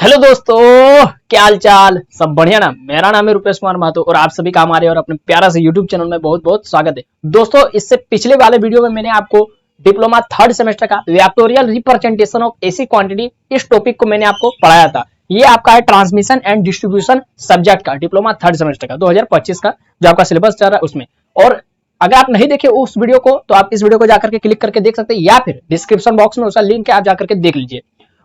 Hello दोस्तों, क्या हाल चाल? सब बढ़िया ना। मेरा नाम है रुपेश कुमार महतो और आप सभी का हमारे और अपने प्यारा से यूट्यूब चैनल में बहुत बहुत स्वागत है। दोस्तों, इससे पिछले वाले वीडियो में मैंने आपको डिप्लोमा थर्ड सेमेस्टर का vectorial representation of AC quantity इस टॉपिक को मैंने आपको पढ़ाया था। ये आपका है ट्रांसमिशन एंड डिस्ट्रीब्यूशन सब्जेक्ट का डिप्लोमा थर्ड सेमेस्टर का 2025 का जो आपका सिलेबस चल रहा है उसमें। और अगर आप नहीं देखे उस वीडियो को तो आप इस वीडियो को जाकर के क्लिक करके देख सकते हैं या फिर डिस्क्रिप्शन बॉक्स में उसका लिंक है, आप जाकर के देख लीजिए।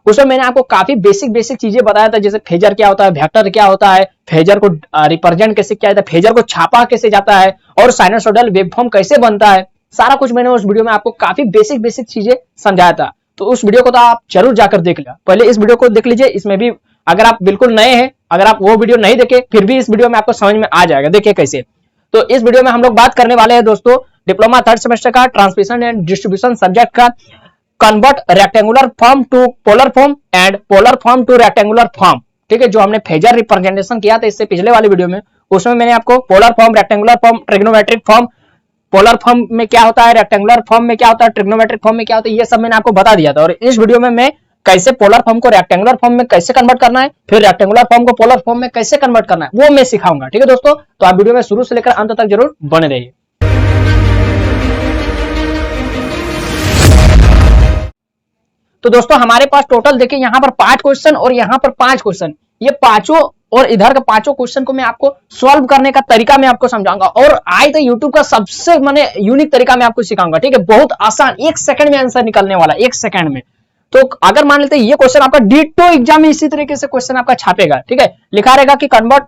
उसमें मैंने आपको काफी बेसिक चीजें बताया था, जैसे फेजर क्या होता है, वेक्टर क्या होता है, फेजर को रिप्रेजेंट कैसे किया जाता है, फेजर को छापा कैसे जाता है और साइनसोइडल वेवफॉर्म कैसे बनता है। सारा कुछ मैंने उस वीडियो में आपको काफी बेसिक चीजें समझाया था। तो उस वीडियो को तो आप जरूर जाकर देख लिया। पहले इस वीडियो को देख लीजिए। इसमें भी अगर आप बिल्कुल नए हैं, अगर आप वो वीडियो नहीं देखे फिर भी इस वीडियो में आपको समझ में आ जाएगा। देखिए कैसे। तो इस वीडियो में हम लोग बात करने वाले हैं दोस्तों डिप्लोमा थर्ड सेमेस्टर का ट्रांसमिशन एंड डिस्ट्रीब्यूशन सब्जेक्ट का convert rectangular form to polar form and polar form to rectangular form. ठीक है, जो हमने फेजर रिप्रेजेंटेशन किया था इससे पिछले वाले वीडियो में, उसमें मैंने आपको polar form, rectangular form, trigonometric form, polar form में क्या होता है, रेक्टेंगुलर फॉर्म में क्या होता है, ट्रिग्नोमेट्रिक फॉर्म में क्या होता है, ये सब मैंने आपको बता दिया था। और इस वीडियो में मैं कैसे पोलर फॉर्म को रेक्टेंगुलर फॉर्म में कैसे कन्वर्ट करना है, फिर रेक्टेंगुलर फॉर्म को पोलर फॉर्म में कैसे कन्वर्ट करना है, वो मैं सिखाऊंगा। ठीक है दोस्तों, तो आप वीडियो में शुरू से लेकर अंत तक जरूर बने रहिए। तो दोस्तों हमारे पास टोटल देखिए यहाँ पर 5 क्वेश्चन और यहाँ पर 5 क्वेश्चन, ये पांचों और इधर के पांचों क्वेश्चन को मैं आपको सॉल्व करने का तरीका मैं आपको समझाऊंगा। और आज तो यूट्यूब का सबसे मैंने यूनिक तरीका मैं आपको सिखाऊंगा। ठीक है, बहुत आसान, 1 सेकंड में आंसर निकलने वाला, 1 सेकंड में। तो अगर मान लेते हैं ये क्वेश्चन आपका डिट्टो एग्जाम में इसी तरीके से क्वेश्चन आपका छापेगा। ठीक है, लिखा रहेगा कि कन्वर्ट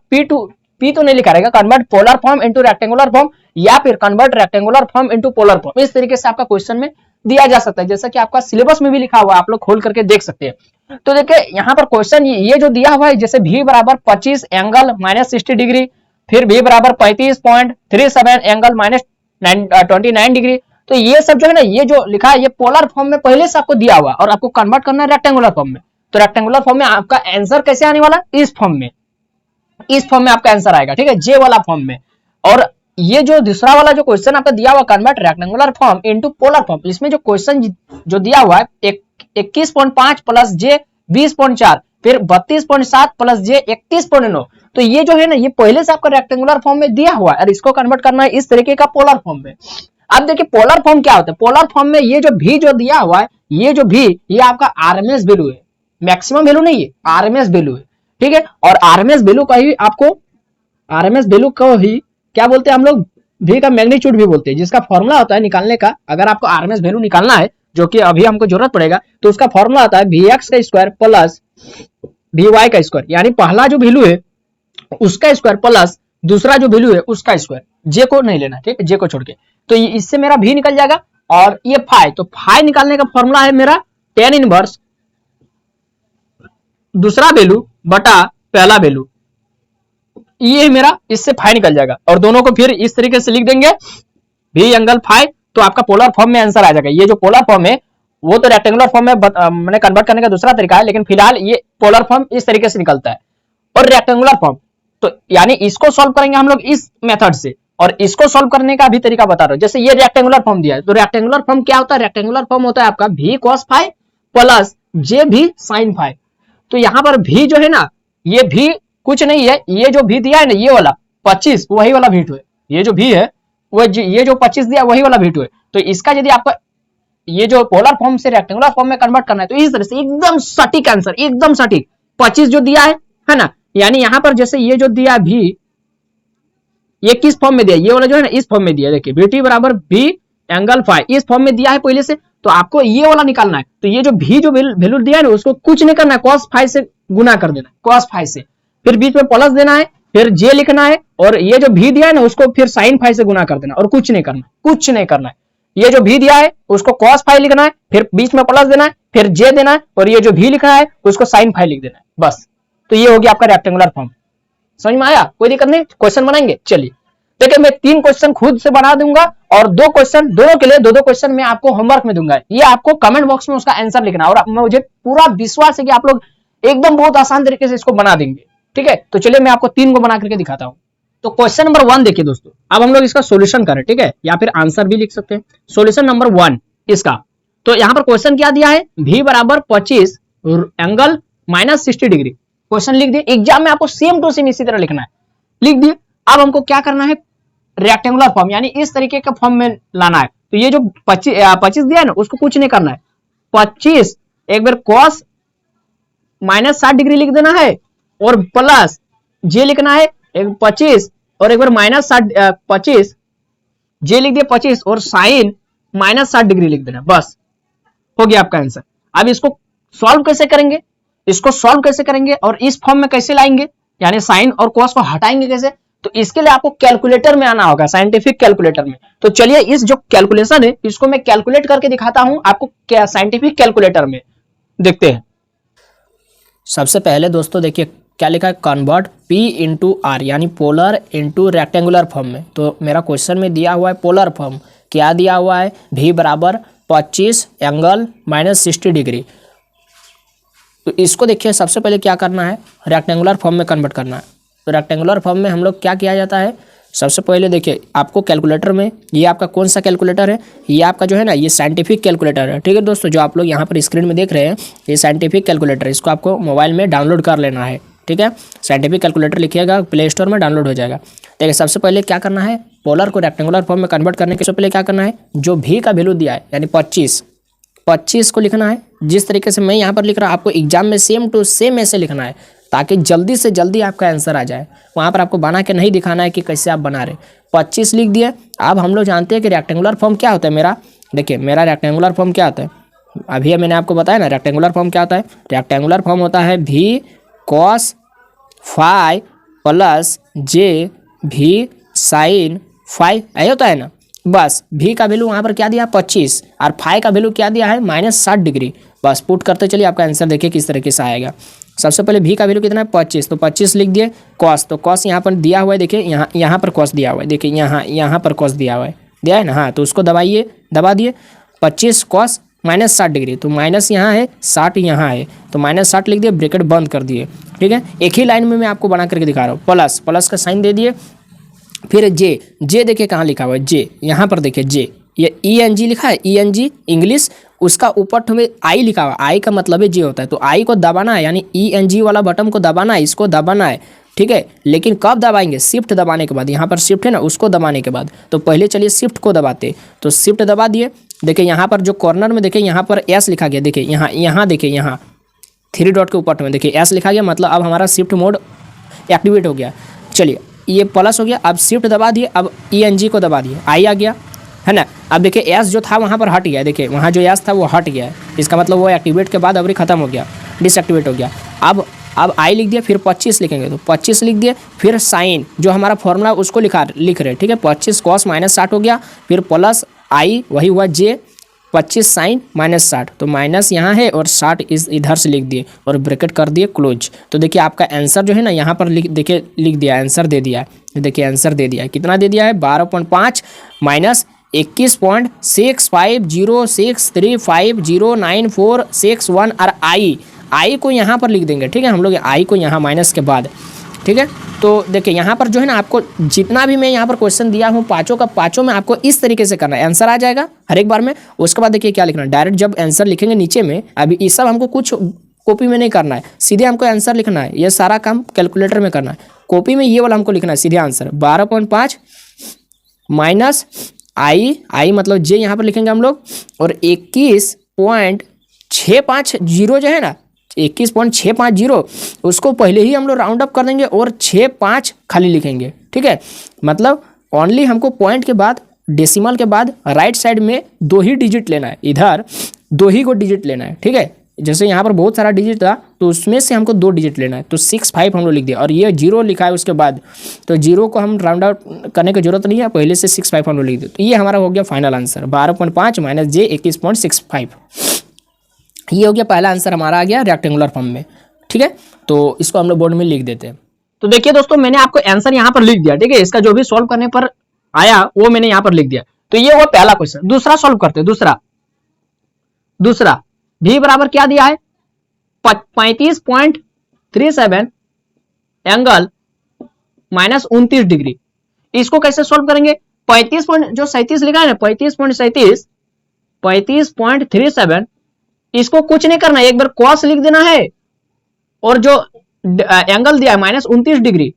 पी तो नहीं लिखा रहेगा, convert polar form into rectangular form या फिर convert rectangular form into polar form. इस तरीके से आपका क्वेश्चन में दिया जा सकता है, जैसा कि आपका सिलेबस में भी लिखा हुआ है, आप लोग खोल करके देख सकते हैं। तो देखिए यहाँ पर क्वेश्चन ये जो दिया हुआ है, जैसे v बराबर 25 एंगल -60 डिग्री, फिर v बराबर 35.37 एंगल -29 डिग्री। तो ये सब जो है ना, ये जो लिखा है ये पोलर फॉर्म में पहले से आपको दिया हुआ और आपको कन्वर्ट करना है रेक्टेंगुलर फॉर्म में। तो रेक्टेंगुलर फॉर्म में आपका आंसर कैसे आने वाला, इस फॉर्म में, इस फॉर्म में आपका आंसर आएगा। ठीक है, जे वाला फॉर्म में। और ये जो दूसरा वाला जो क्वेश्चन आपका दिया हुआ convert rectangular form into polar form, इसमें जो क्वेश्चन जो दिया हुआ है 21.5 प्लस जे 20.4 फिर 32.7 प्लस जे 31.9। तो ये जो है ना, ये पहले से आपका रेक्टेंगुलर फॉर्म में दिया हुआ है और इसको कन्वर्ट करना है इस तरीके का पोलर फॉर्म में। अब देखिए पोलर फॉर्म क्या होता है। पोलर फॉर्म में ये जो भी जो दिया हुआ है, ये जो भी, ये आपका आरएमएस वैल्यू है, मैक्सिमम वैल्यू नहीं है, आरएमएस वैल्यू है। ठीक है, और आरएमएस वैल्यू का ही आपको, आरएमएस वैल्यू को ही क्या बोलते हैं हम लोग, v का मैग्नीट्यूड भी बोलते हैं, जिसका फॉर्मूला होता है निकालने का। अगर आपको आरएमएस वैल्यू निकालना है, जो कि अभी हमको जरूरत पड़ेगा, तो उसका फॉर्मूला आता है vx का स्क्वायर प्लस vy का स्क्वायर, यानी पहला जो वैल्यू है उसका स्क्वायर प्लस दूसरा जो वैल्यू है उसका स्क्वायर। जे को नहीं लेना, ठीक है, जे को छोड़ के। तो इससे मेरा v निकल जाएगा और ये फाई, तो फाई निकालने का फॉर्मूला है मेरा tan इनवर्स दूसरा वैल्यू बटा पहला वैल्यू, ये मेरा इससे फाई निकल जाएगा। और दोनों को फिर इस तरीके से लिख देंगे v एंगल फाई, तो आपका पोलर फॉर्म में आंसर आ जाएगा। ये जो पोलर फॉर्म है वो तो रेक्टेंगुलर फॉर्म में मैंने कन्वर्ट करने का दूसरा तरीका है, लेकिन फिलहाल ये पोलर फॉर्म इस तरीके से निकलता है। और रेक्टेंगुलर फॉर्म तो यानी इसको सॉल्व करेंगे हम लोग इस मेथड से, और इसको सॉल्व करने का भी तरीका बता रहा हूं। जैसे ये रेक्टेंगुलर फॉर्म दिया है, तो रेक्टेंगुलर फॉर्म क्या होता है, रेक्टेंगुलर फॉर्म होता है आपका v cos फाई प्लस जे भी sin फाई। तो यहाँ पर v जो है ना, ये v कुछ नहीं है, ये जो v दिया है ना, ये वाला 25 वही वाला v2 है। ये जो v है वो ये जो 25 दिया वही वाला v2 है। तो इसका यदि आपका ये जो पोलर फॉर्म से रेक्टेंगुलर फॉर्म में कन्वर्ट करना है, तो इस तरह से एकदम सटीक आंसर, एकदम सटीक 25 जो दिया है ना, यानी यहाँ पर जैसे ये जो दिया v, ये किस फॉर्म में दिया, ये वाला जो है ना इस फॉर्म में दिया। देखिए vt बराबर v एंगल फाई इस फॉर्म में दिया है पहले से, तो आपको ये वाला निकालना है। तो ये जो v जो वैल्यू दिया है ना, उसको कुछ नहीं करना है, cos फाई से गुना कर देना है, cos फाई से, फिर बीच में प्लस देना है, फिर जे लिखना है, और ये जो v दिया है ना उसको फिर sin फाई से गुना कर देना, और कुछ नहीं करना, कुछ नहीं करना है। ये जो v दिया है उसको cos फाई लिखना है, फिर बीच में प्लस देना है, फिर जे देना है, और ये जो v लिखा है उसको sin फाई लिख देना है, बस। तो ये हो गया आपका रेक्टेंगुलर फॉर्म। समझ में आया? कोई दिक्कत नहीं, क्वेश्चन बनाएंगे। चलिए देखिए, मैं 3 क्वेश्चन खुद से बना दूंगा और 2 क्वेश्चन, दोनों के लिए 2-2 क्वेश्चन मैं आपको होमवर्क में दूंगा। ये आपको कमेंट बॉक्स में उसका आंसर लिखना, और मुझे पूरा विश्वास है कि आप लोग एकदम बहुत आसान तरीके से इसको बना देंगे। ठीक है, तो चलिए मैं आपको 3 को बना करके दिखाता हूं। तो क्वेश्चन नंबर 1 देखिए दोस्तों, अब हम लोग इसका सोल्यूशन करें, ठीक है, या फिर आंसर भी लिख सकते हैं। सोल्यूशन नंबर 1 इसका, तो यहाँ पर क्वेश्चन क्या दिया है, v बराबर 25 एंगल माइनस 60 डिग्री। क्वेश्चन लिख दिए, एग्जाम में आपको सेम टू सेम इसी तरह लिखना है, लिख दिए। अब हमको क्या करना है, रेक्टेंगुलर फॉर्म यानी इस तरीके का फॉर्म में लाना है। तो ये जो 25 दिया है ना, उसको कुछ नहीं करना है, 25 एक बार cos माइनस 60 डिग्री लिख देना है और प्लस जे लिखना है एक 25 और एक बार माइनस 25 जे लिख दिया 25 और साइन माइनस 60 डिग्री लिख देना, बस हो गया आपका आंसर। अब इसको सॉल्व कैसे करेंगे, इसको सॉल्व कैसे करेंगे और इस फॉर्म में कैसे लाएंगे, यानी साइन और कॉस को हटाएंगे कैसे, तो इसके लिए आपको कैलकुलेटर में आना होगा, साइंटिफिक कैलकुलेटर में। तो चलिए इस जो कैलकुलेशन है इसको मैं कैलकुलेट करके दिखाता हूं आपको, क्या साइंटिफिक कैलकुलेटर में देखते हैं। सबसे पहले दोस्तों देखिए क्या लिखा है, कन्वर्ट P इंटू आर यानी पोलर इंटू रेक्टेंगुलर फॉर्म में। तो मेरा क्वेश्चन में दिया हुआ है पोलर फॉर्म, क्या दिया हुआ है, V बराबर 25 एंगल माइनस 60 डिग्री। तो इसको देखिए सबसे पहले क्या करना है, रेक्टेंगुलर फॉर्म में कन्वर्ट करना है। तो रेक्टेंगुलर फॉर्म में हम लोग क्या किया जाता है, सबसे पहले देखिए आपको कैलकुलेटर में, ये आपका कौन सा कैलकुलेटर है, ये आपका जो है ना ये साइंटिफिक कैलकुलेटर है, ठीक है दोस्तों। जो आप लोग यहाँ पर स्क्रीन में देख रहे हैं ये साइंटिफिक कैलकुलेटर, इसको आपको मोबाइल में डाउनलोड कर लेना है, ठीक है। साइंटिफिक कैलकुलेटर लिखिएगा, प्ले स्टोर में डाउनलोड हो जाएगा। देखिए सबसे पहले क्या करना है, पोलर को रेक्टेंगुलर फॉर्म में कन्वर्ट करने के सबसे पहले क्या करना है, जो भी का वैल्यू दिया है यानी 25 को लिखना है जिस तरीके से मैं यहाँ पर लिख रहा हूँ, आपको एग्जाम में सेम टू सेम ऐसे लिखना है ताकि जल्दी से जल्दी आपका आंसर आ जाए। वहाँ पर आपको बना के नहीं दिखाना है कि कैसे आप बना रहे। 25 लिख दिए। अब हम लोग जानते हैं कि रेक्टेंगुलर फॉर्म क्या होता है मेरा, देखिए मेरा रेक्टेंगुलर फॉर्म क्या होता है, अभी मैंने आपको बताया ना रेक्टेंगुलर फॉर्म क्या होता है। रेक्टेंगुलर फॉर्म होता है V cos फाई प्लस जे V साइन फाई, यही होता है ना। बस V का वैल्यू वहाँ पर क्या दिया 25 और फाई का वैल्यू क्या दिया है माइनस 60 डिग्री। बस पुट करते चलिए, आपका आंसर देखिए किस तरीके से आएगा। सबसे पहले V का वैल्यू कितना है 25, तो 25 लिख दिए। कॉस, तो कॉस यहाँ पर दिया हुआ है, देखिए यहाँ पर कॉस दिया हुआ है, देखिए यहाँ पर कॉस दिया हुआ है, दिया है ना, हाँ। तो उसको दबाइए, दबा दिए। 25 कॉस माइनस 60 डिग्री, तो माइनस यहाँ है 60 यहाँ है, तो माइनस 60 लिख दिए, ब्रैकेट बंद कर दिए, ठीक है। एक ही लाइन में मैं आपको बना करके दिखा रहा हूँ। प्लस का साइन दे दिए, फिर जे देखिए कहाँ लिखा हुआ है, जे यहाँ पर देखिए, जे ये ENG लिखा है, ENG इंग्लिश, उसका ऊपर हमें आई लिखा हुआ, आई का मतलब है जे होता है। तो आई को दबाना है यानी ENG वाला बटन को दबाना है, इसको दबाना है, ठीक है। लेकिन कब दबाएंगे, शिफ्ट दबाने के बाद, यहाँ पर शिफ्ट है ना, उसको दबाने के बाद। तो पहले चलिए शिफ्ट को दबाते, तो शिफ्ट दबा दिए। देखिए यहाँ पर जो कॉर्नर में देखिए यहाँ पर S लिखा गया, देखिए यहाँ देखिए यहाँ 3 डॉट के ऊपर में देखिए S लिखा गया, मतलब अब हमारा शिफ्ट मोड एक्टिवेट हो गया। चलिए ये प्लस हो गया, अब शिफ्ट दबा दिए, अब ENG को दबा दिए, आई आ गया है ना। अब देखिए S जो था वहाँ पर हट गया, देखिए वहाँ जो S था वो हट गया है, इसका मतलब वो एक्टिवेट के बाद अभी खत्म हो गया, डिसएक्टिवेट हो गया। अब आई लिख दिया, फिर 25 लिखेंगे, तो 25 लिख दिए, फिर साइन जो हमारा फॉर्मूला उसको लिख रहे, ठीक है। 25 कॉस माइनस 60 हो गया, फिर प्लस आई वही हुआ जे, 25 साइन माइनस 60, तो माइनस यहाँ है और 60 इधर से लिख दिए और ब्रैकेट कर दिए क्लोज। तो देखिए आपका आंसर जो है ना यहाँ पर लिख दिया, आंसर दे दिया है, देखिए आंसर दे दिया है, कितना दे दिया है 12.5 माइनस 21.6506350946 और आई को यहाँ पर लिख देंगे, ठीक है। हम लोग आई को यहाँ माइनस के बाद, ठीक है। तो देखिए यहाँ पर जो है ना आपको जितना भी मैं यहाँ पर क्वेश्चन दिया हूँ पाँचों का पाँचों में आपको इस तरीके से करना है, आंसर आ जाएगा हर एक बार में। उसके बाद देखिए क्या लिखना है, डायरेक्ट जब आंसर लिखेंगे नीचे में, अभी ये सब हमको कुछ कॉपी में नहीं करना है, सीधे हमको आंसर लिखना है। ये सारा काम कैलकुलेटर में करना है, कॉपी में ये वाला हमको लिखना है सीधे आंसर 12.5 माइनस आई मतलब जे यहाँ पर लिखेंगे हम लोग, और 21.650 जो है ना 21.650 उसको पहले ही हम लोग राउंड अप कर देंगे और 65 खाली लिखेंगे, ठीक है। मतलब ओनली हमको पॉइंट के बाद डेसिमल के बाद राइट साइड में 2 ही डिजिट लेना है, इधर 2 ही को डिजिट लेना है, ठीक है। जैसे यहाँ पर बहुत सारा डिजिट था तो उसमें से हमको 2 डिजिट लेना है, तो 65 हम लोग लिख दिया, और ये 0 लिखा है उसके बाद, तो 0 को हम राउंड आउट करने की जरूरत नहीं है, पहले से 65 हम लोग लिख दिए। तो ये हमारा हो गया फाइनल आंसर 12.5 माइनस जे 21.65, ये हो गया पहला आंसर हमारा आ गया रेक्टेंगुलर फॉर्म में, ठीक है। तो इसको हम लोग बोर्ड में लिख देते हैं। तो देखिए दोस्तों मैंने आपको आंसर यहाँ पर लिख दिया, ठीक है। इसका जो भी सॉल्व करने पर आया वो मैंने यहाँ पर लिख दिया। तो ये वो पहला क्वेश्चन। दूसरा सॉल्व करते हैं। दूसरा भी बराबर क्या दिया है 35.37 एंगल माइनस 29 डिग्री। इसको कैसे सॉल्व करेंगे, 35.37 लिखा है ना 35.37 इसको कुछ नहीं करना है, एक बार कॉस लिख देना है और जो एंगल दिया है -29 डिग्री,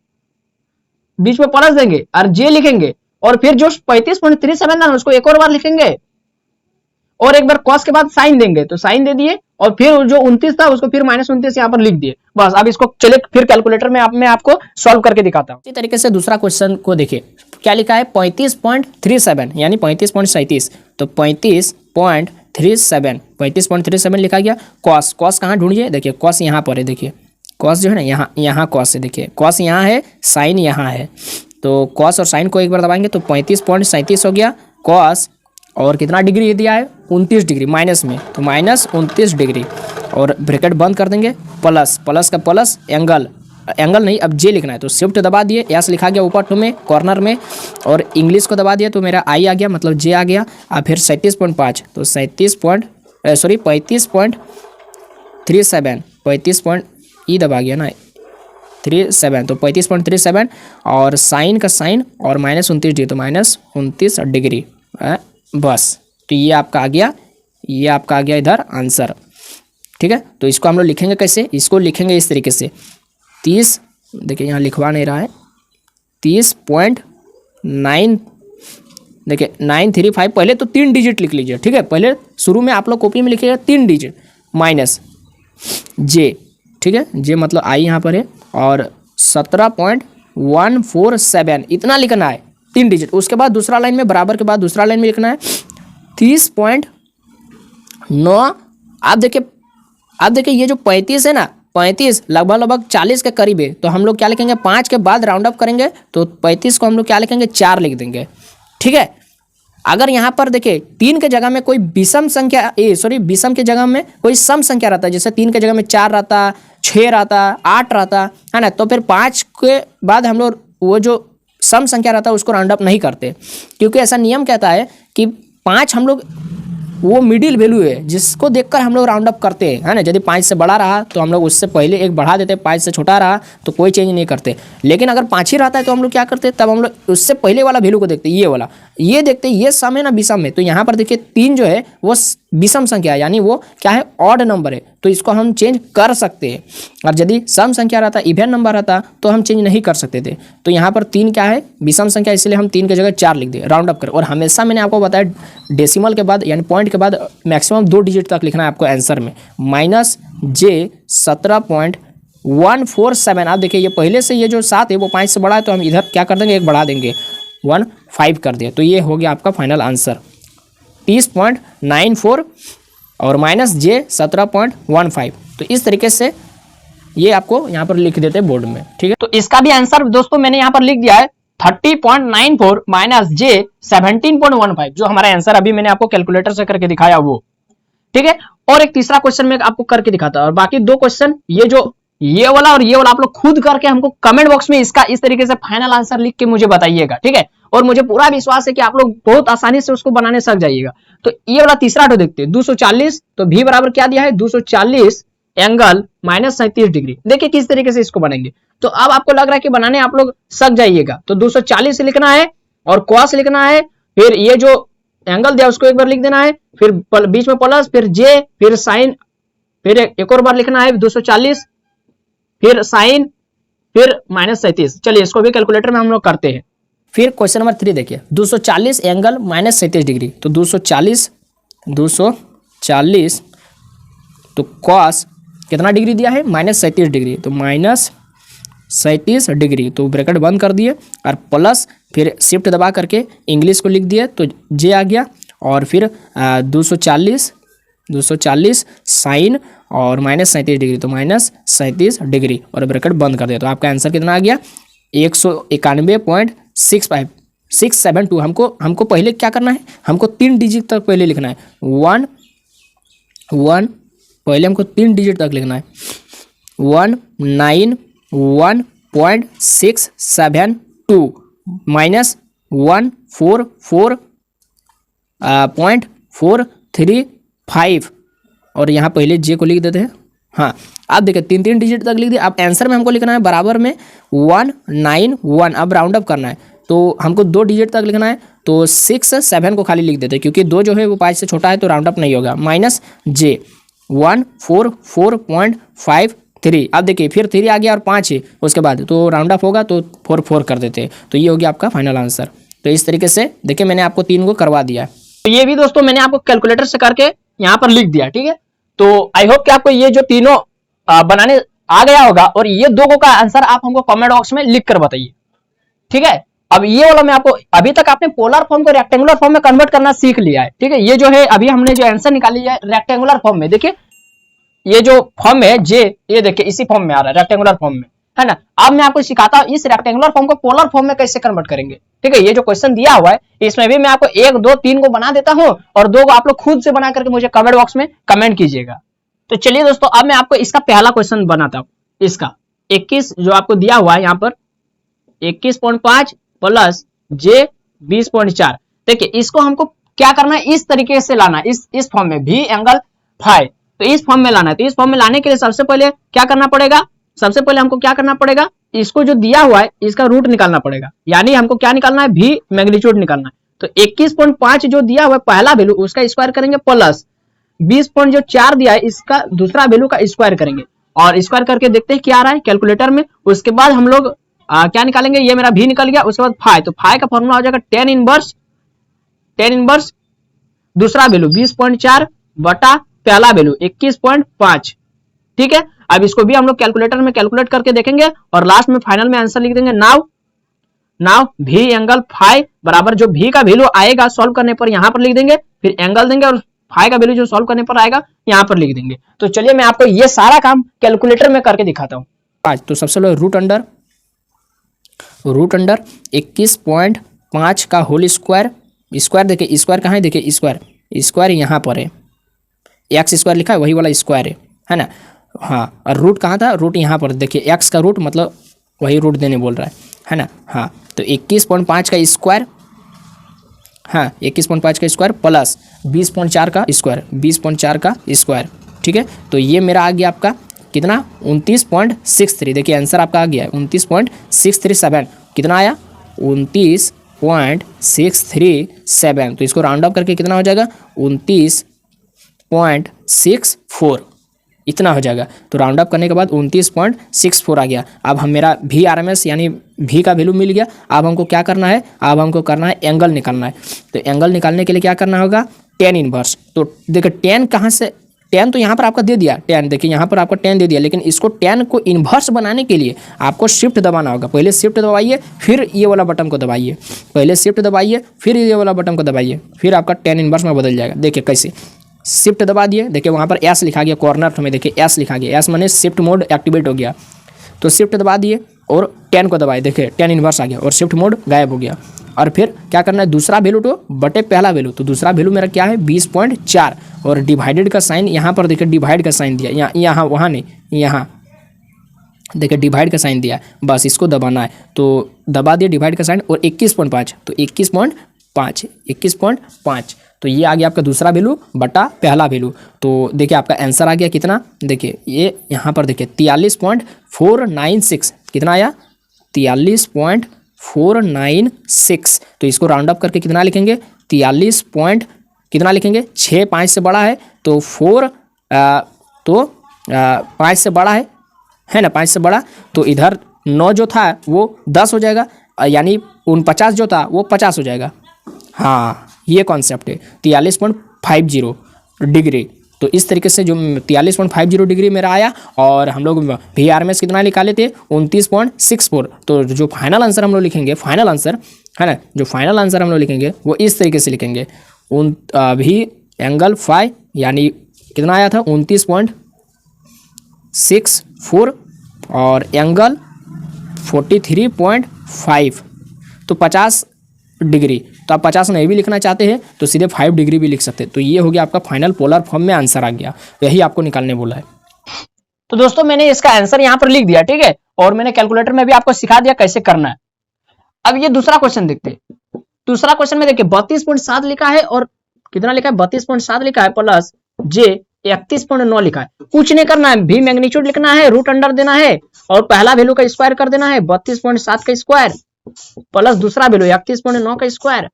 बीच में प्लस देंगे और जे लिखेंगे, और फिर जो 35.37 था उसको एक और बार लिखेंगे, और एक बार कॉस के बाद साइन देंगे, तो साइन दे दिए, और फिर जो 29 था उसको फिर -29 यहाँ पर लिख दिए। बस अब इसको चलिए फिर कैलकुलेटर में मैं आपको सॉल्व करके दिखाता हूँ। इसी तरीके से दूसरा क्वेश्चन को देखिए, क्या लिखा है 35.37 यानी 35.37, तो 35.37 लिखा गया। कॉस, कॉस कहाँ ढूंढिए, देखिए कॉस यहाँ पर है, देखिए कॉस जो है ना यहाँ कॉस है, देखिए कॉस यहाँ है, साइन यहाँ है, तो कॉस और साइन को एक बार दबाएंगे तो 35.37 हो गया कॉस, और कितना डिग्री दिया है 29 डिग्री माइनस में, तो -29 डिग्री, और ब्रैकेट बंद कर देंगे, प्लस प्लस का प्लस एंगल, एंगल नहीं अब जे लिखना है, तो शिफ्ट दबा दिए, एस लिखा गया ऊपर टू में कॉर्नर में, और इंग्लिश को दबा दिया तो मेरा आई आ गया, मतलब जे आ गया। अब फिर 37.5, तो 35.37 ई दबा गया ना 37, तो 35.37, और साइन का साइन और -29 डिग्री, तो -29 डिग्री, बस। तो ये आपका आ गया, ये आपका आ गया इधर आंसर, ठीक है। तो इसको हम लोग लिखेंगे कैसे, इसको लिखेंगे इस तरीके से 30, देखिए यहाँ लिखवा नहीं रहा है, 30.9, देखिए 935, पहले तो 3 डिजिट लिख लीजिए, ठीक है। पहले शुरू में आप लोग कॉपी में लिखिएगा 3 डिजिट माइनस जे, ठीक है, जे मतलब आई यहाँ पर है, और 17.147 इतना लिखना है 3 डिजिट। उसके बाद दूसरा लाइन में, बराबर के बाद दूसरा लाइन में लिखना है 30.9। आप देखिए ये जो 35 है ना, 35 लगभग 40 के करीब है, तो हम लोग क्या लिखेंगे 5 के बाद राउंड अप करेंगे, तो 35 को हम लोग क्या लिखेंगे 4 लिख देंगे, ठीक है। अगर यहाँ पर देखिए 3 के जगह में कोई विषम संख्या, विषम के जगह में कोई सम संख्या रहता है, जैसे 3 के जगह में 4 रहता, 6 रहता, 8 रहता है ना, तो फिर 5 के बाद हम लोग वो जो सम संख्या रहता है उसको राउंड अप नहीं करते, क्योंकि ऐसा नियम कहता है कि 5 हम लोग वो मिडिल वैल्यू है जिसको देखकर हम लोग राउंड अप करते हैं, है ना। यदि 5 से बड़ा रहा तो हम लोग उससे पहले एक बढ़ा देते, 5 से छोटा रहा तो कोई चेंज नहीं करते, लेकिन अगर 5 ही रहता है तो हम लोग क्या करते हैं, तब हम लोग उससे पहले वाला वैल्यू को देखते, ये वाला, ये देखते ये सम है ना विषम है। तो यहाँ पर देखिए 3 जो है वो विषम संख्या है, यानी वो क्या है ऑड नंबर है, तो इसको हम चेंज कर सकते हैं। और यदि सम संख्या रहता, इवन नंबर रहता, तो हम चेंज नहीं कर सकते थे। तो यहाँ पर 3 क्या है विषम संख्या, इसलिए हम 3 की जगह 4 लिख दिए, राउंड अप कर। और हमेशा मैंने आपको बताया डेसिमल के बाद यानी पॉइंट के बाद मैक्सिमम 2 डिजिट तक लिखना है आपको आंसर में। -j 17.147। आप देखिए ये पहले से ये जो 7 है वो 5 से बड़ा है, तो हम इधर क्या कर देंगे, एक बढ़ा देंगे, 15 कर दिए, तो ये हो गया आपका फाइनल आंसर 30.94 और -j 17.15। तो इस तरीके से ये आपको यहाँ पर लिख देते हैं बोर्ड में, ठीक है। तो इसका भी आंसर दोस्तों मैंने यहाँ पर लिख दिया है 30.94 -j 17.15, जो हमारा आंसर अभी मैंने आपको कैलकुलेटर से करके दिखाया वो, ठीक है। और एक तीसरा क्वेश्चन मैं आपको करके दिखाता हूं, और बाकी 2 क्वेश्चन ये वाला और ये वाला आप लोग खुद करके हमको कमेंट बॉक्स में इसका इस तरीके से फाइनल आंसर लिख के मुझे बताइएगा, ठीक है। और मुझे पूरा विश्वास है कि आप लोग बहुत आसानी से उसको बनाने सक जाइएगा। तो ये वाला तीसरा तो देखते हैं 240, तो भी बराबर क्या दिया है 240 एंगल -37 डिग्री। देखिए किस तरीके से इसको बनेंगे। तो अब आपको लग रहा है कि बनाने आप लोग सक जाइएगा, तो 240 लिखना है और कॉस लिखना है, फिर ये जो एंगल दिया उसको एक बार लिख देना है, फिर बीच में प्लस, फिर जे, फिर साइन, फिर एक और बार लिखना है 240, फिर साइन, फिर -37। चलिए इसको भी कैलकुलेटर में हम लोग करते हैं। फिर क्वेश्चन नंबर 3 देखिए 240 एंगल -37 डिग्री, तो 240 तो कॉस कितना डिग्री दिया है -37 डिग्री, तो -37 डिग्री, तो ब्रैकेट बंद कर दिए और प्लस, फिर शिफ्ट दबा करके इंग्लिश को लिख दिए तो जे आ गया, और फिर 240 साइन और -37 डिग्री, तो -37 डिग्री और ब्रैकेट बंद कर दिया। तो आपका आंसर कितना आ गया 191.672। हमको पहले क्या करना है, हमको 3 डिजिट तक पहले लिखना है, 1 पहले हमको 3 डिजिट तक लिखना है, 191.672 -144.435, और यहाँ पहले जे को लिख देते हैं। हाँ, आप देखिए 3 डिजिट तक लिख दिए। अब आंसर में हमको लिखना है बराबर में 191। अब राउंड अप करना है, तो हमको 2 डिजिट तक लिखना है, तो 6 7 को खाली लिख देते हैं, क्योंकि 2 जो है वो 5 से छोटा है तो राउंड अप नहीं होगा। -j 144.5 3। अब देखिए फिर 3 आ गया और 5 है उसके बाद, तो राउंड ऑफ होगा तो 4 कर देते हैं। तो ये हो गया आपका फाइनल आंसर। तो इस तरीके से देखिए मैंने आपको 3 को करवा दिया। तो ये भी दोस्तों मैंने आपको कैलकुलेटर से करके यहाँ पर लिख दिया, ठीक है। तो आई होप कि आपको ये जो तीनों बनाने आ गया होगा, और ये दो का आंसर आप हमको कमेंट बॉक्स में लिख कर बताइए, ठीक है। अब ये वाला मैं आपको, अभी तक आपने पोलर फॉर्म को रेक्टेंगुलर फॉर्म में कन्वर्ट करना सीख लिया है, ठीक है। ये जो है अभी हमने जो आंसर निकाली है रेक्टेंगुलर फॉर्म में, देखिए ये जो फॉर्म है जे, ये देखिए इसी फॉर्म में आ रहा है रेक्टेंगुलर फॉर्म में, है ना। अब मैं आपको सिखाता हूं इस रेक्टेंगुलर फॉर्म को पोलर फॉर्म में कैसे कन्वर्ट करेंगे, ठीक है। ये जो क्वेश्चन दिया हुआ है इसमें भी मैं आपको 1 2 3 को बना देता हूं, और 2 को आप लोग खुद से बना करके मुझे कमेंट बॉक्स में कमेंट कीजिएगा। तो चलिए दोस्तों, अब मैं आपको इसका पहला क्वेश्चन बनाता हूं। इसका 21 जो आपको दिया हुआ है यहाँ पर 21.5 प्लस जे 20.4, देखिए इसको हमको क्या करना है, इस तरीके से लाना है, इस फॉर्म में भी एंगल फाइव, तो इस फॉर्म में लाना है। तो इस फॉर्म में लाने के लिए सबसे पहले क्या करना पड़ेगा, सबसे पहले हमको क्या करना पड़ेगा, इसको जो दिया हुआ है इसका रूट निकालना पड़ेगा, यानी हमको क्या निकालना है, भी मैग्नीट्यूड निकालना है। तो 21.5 जो दिया हुआ है पहला वैल्यू उसका स्क्वायर करेंगे, प्लस 20.4 दिया है इसका दूसरा वैल्यू का स्क्वायर करेंगे, और स्क्वायर करके देखते हैं क्या आ रहा है कैलकुलेटर में। उसके बाद हम लोग क्या निकालेंगे, ये मेरा भी निकल गया। उसके बाद फाइव, तो फाइव का फॉर्मूला हो जाएगा टेन इनवर्स दूसरा वैल्यू 20.4 बटा पहला वैल्यू 21.5, ठीक है। अब इसको भी हम लोग कैलकुलेटर में कैलकुलेट करके देखेंगे, और लास्ट में फाइनल में आंसर लिख देंगे। नाउ भी एंगल फाइव बराबर जो भी का वैल्यू आएगा सॉल्व करने पर यहाँ पर लिख देंगे, फिर एंगल देंगे, और फाइव का वैल्यू जो सॉल्व करने पर आएगा यहाँ पर लिख देंगे। तो चलिए मैं आपको ये सारा काम कैलकुलेटर में करके दिखाता हूँ। आज तो सबसे पहले रूट अंडर 21.5 का होल स्क्वायर, स्क्वायर देखिए स्क्वायर कहाँ है, देखिए स्क्वायर यहाँ पर है, एक्स स्क्वायर लिखा है वही वाला स्क्वायर है ना। हाँ, और रूट कहाँ था, रूट यहाँ पर देखिए एक्स का रूट मतलब वही रूट देने बोल रहा है ना। हाँ, तो 21.5 का स्क्वायर, हाँ 21.5 का स्क्वायर प्लस 20.4 का स्क्वायर, ठीक है। तो ये मेरा आ गया आपका कितना 29.63, देखिए आंसर आपका आ गया 29.637, कितना आया 29.637। तो इसको राउंड अप करके कितना हो जाएगा 29.64, इतना हो जाएगा। तो राउंड अप करने के बाद 29.64 आ गया। अब हम मेरा भी RMS यानी भी का वैल्यू मिल गया। अब हमको क्या करना है, अब हमको करना है एंगल निकालना है। तो एंगल निकालने के लिए क्या करना होगा, टेन इनवर्स। तो देखिए टेन कहाँ से, टेन तो यहाँ पर आपका दे दिया, टेन देखिए यहाँ पर आपका टेन दे दिया, लेकिन इसको टेन को इन्वर्स बनाने के लिए आपको शिफ्ट दबाना होगा। पहले शिफ्ट दबाइए फिर ये वाला बटन को दबाइए, पहले शिफ्ट दबाइए फिर ये वाला बटन को दबाइए, फिर आपका टेन इन्वर्स में बदल जाएगा। देखिए कैसे, शिफ्ट दबा दिए, देखिए वहाँ पर एस लिखा गया कॉर्नर में, देखिए एस लिखा गया, एस माने शिफ्ट मोड एक्टिवेट हो गया। तो शिफ्ट दबा दिए और टेन को दबाए, देखिए टेन इन्वर्स आ गया और शिफ्ट मोड गायब हो गया। और फिर क्या करना है, दूसरा वैल्यू तो बटे पहला वैल्यू, तो दूसरा वैल्यू मेरा क्या है 20.4, और डिवाइडेड का साइन यहाँ पर देखिए डिवाइड का साइन दिया, यहाँ वहाँ नहीं, यहाँ देखिए डिवाइड का साइन दिया, बस इसको दबाना है। तो दबा दिया डिवाइड का साइन और 21.5, तो 21.5, तो ये आ गया आपका दूसरा वैल्यू बटा पहला वैल्यू। तो देखिए आपका आंसर आ गया कितना, देखिए ये यहाँ पर देखिए 43.496, कितना आया 43.496। तो इसको राउंड अप करके कितना लिखेंगे 43 पॉइंट कितना लिखेंगे, 6 5 से बड़ा है तो 4 5 से बड़ा है ना, 5 से बड़ा, तो इधर 9 जो था वो 10 हो जाएगा, यानी 49 जो था वो 50 हो जाएगा। हाँ ये कॉन्सेप्ट है 43.50 डिग्री। तो इस तरीके से जो 43.50 डिग्री मेरा आया, और हम लोग VRMS कितना निकाले थे 29.64। तो जो फाइनल आंसर हम लोग लिखेंगे, फाइनल आंसर है ना, जो फाइनल आंसर हम लोग लिखेंगे वो इस तरीके से लिखेंगे, भी एंगल फाइव यानी कितना आया था 29.64 और एंगल 43.5, तो 50 डिग्री। तो आप 50 नहीं भी लिखना चाहते हैं तो सीधे 5 डिग्री भी लिख सकते हैं। तो ये हो गया आपका फाइनल पोलर फॉर्म में आंसर आ गया, यही आपको निकालने बोला है। तो दोस्तों मैंने इसका आंसर यहाँ पर लिख दिया, ठीक है, और मैंने कैलकुलेटर में भी आपको सिखा दिया कैसे करना है। अब ये दूसरा क्वेश्चन देखते हैं। दूसरा क्वेश्चन में देखिए 32.7 लिखा है, और कितना लिखा है 32.7 लिखा है प्लस जे 31.9 लिखा है। कुछ नहीं करना है, भी मैग्नीट्यूड लिखना है, रूट अंडर देना है और पहला वैल्यू का स्क्वायर कर देना है, 32.7 का स्क्वायर प्लस दूसरा वैल्यू 31.9 का स्क्वायर,